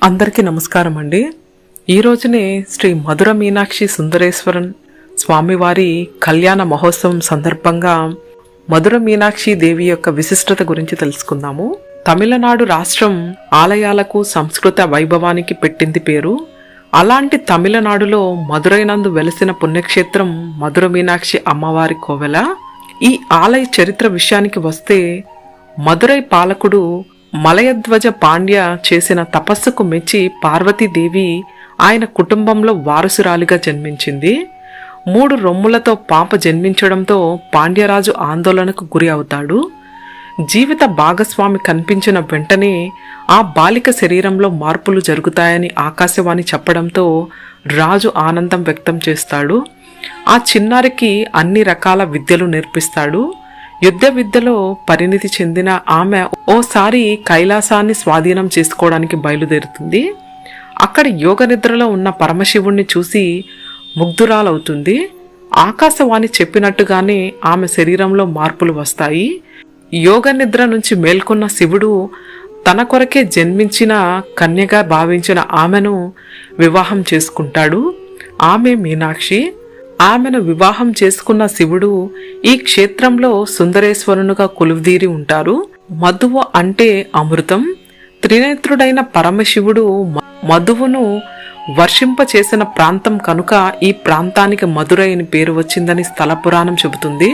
అందరికీ నమస్కారం అండి. ఈ రోజునే శ్రీ మధుర మీనాక్షి సుందరేశ్వరన్ స్వామివారి కళ్యాణ మహోత్సవం సందర్భంగా మధుర మీనాక్షి దేవి యొక్క విశిష్టత గురించి తెలుసుకుందాము. తమిళనాడు రాష్ట్రం ఆలయాలకు సంస్కృత వైభవానికి పెట్టింది పేరు. అలాంటి తమిళనాడులో మధురైనందు వెలసిన పుణ్యక్షేత్రం మధుర మీనాక్షి అమ్మవారి కోవెల. ఈ ఆలయ చరిత్ర విషయానికి వస్తే, మధురై పాలకుడు మలయధ్వజ పాండ్య చేసిన తపస్సుకు మెచ్చి పార్వతీదేవి ఆయన కుటుంబంలో వారసురాలిగా జన్మించింది. 3 రొమ్ములతో పాప జన్మించడంతో పాండ్యరాజు ఆందోళనకు గురి అవుతాడు. జీవిత భాగస్వామి కనిపించిన వెంటనే ఆ బాలిక శరీరంలో మార్పులు జరుగుతాయని ఆకాశవాణి చెప్పడంతో రాజు ఆనందం వ్యక్తం చేస్తాడు. ఆ చిన్నారికి అన్ని రకాల విద్యలు నేర్పిస్తాడు. యుద్ధ విద్యలో పరిణితి చెందిన ఆమె ఓసారి కైలాసాన్ని స్వాధీనం చేసుకోవడానికి బయలుదేరుతుంది. అక్కడ యోగ నిద్రలో ఉన్న పరమశివుణ్ణి చూసి ముగ్ధురాలవుతుంది. ఆకాశవాణి చెప్పినట్టుగానే ఆమె శరీరంలో మార్పులు వస్తాయి. యోగ నిద్ర నుంచి మేల్కొన్న శివుడు తన కొరకే జన్మించిన కన్యగా భావించిన ఆమెను వివాహం చేసుకుంటాడు. ఆమె మీనాక్షి. ఆమెను వివాహం చేసుకున్న శివుడు ఈ క్షేత్రంలో సుందరేశ్వరునుగా కొలువుదీరి ఉంటారు. మధువు అంటే అమృతం. త్రినేత్రుడైన పరమశివుడు మధువును వర్షింపచేసిన ప్రాంతం కనుక ఈ ప్రాంతానికి మధురై అని పేరు వచ్చిందని స్థల పురాణం చెబుతుంది.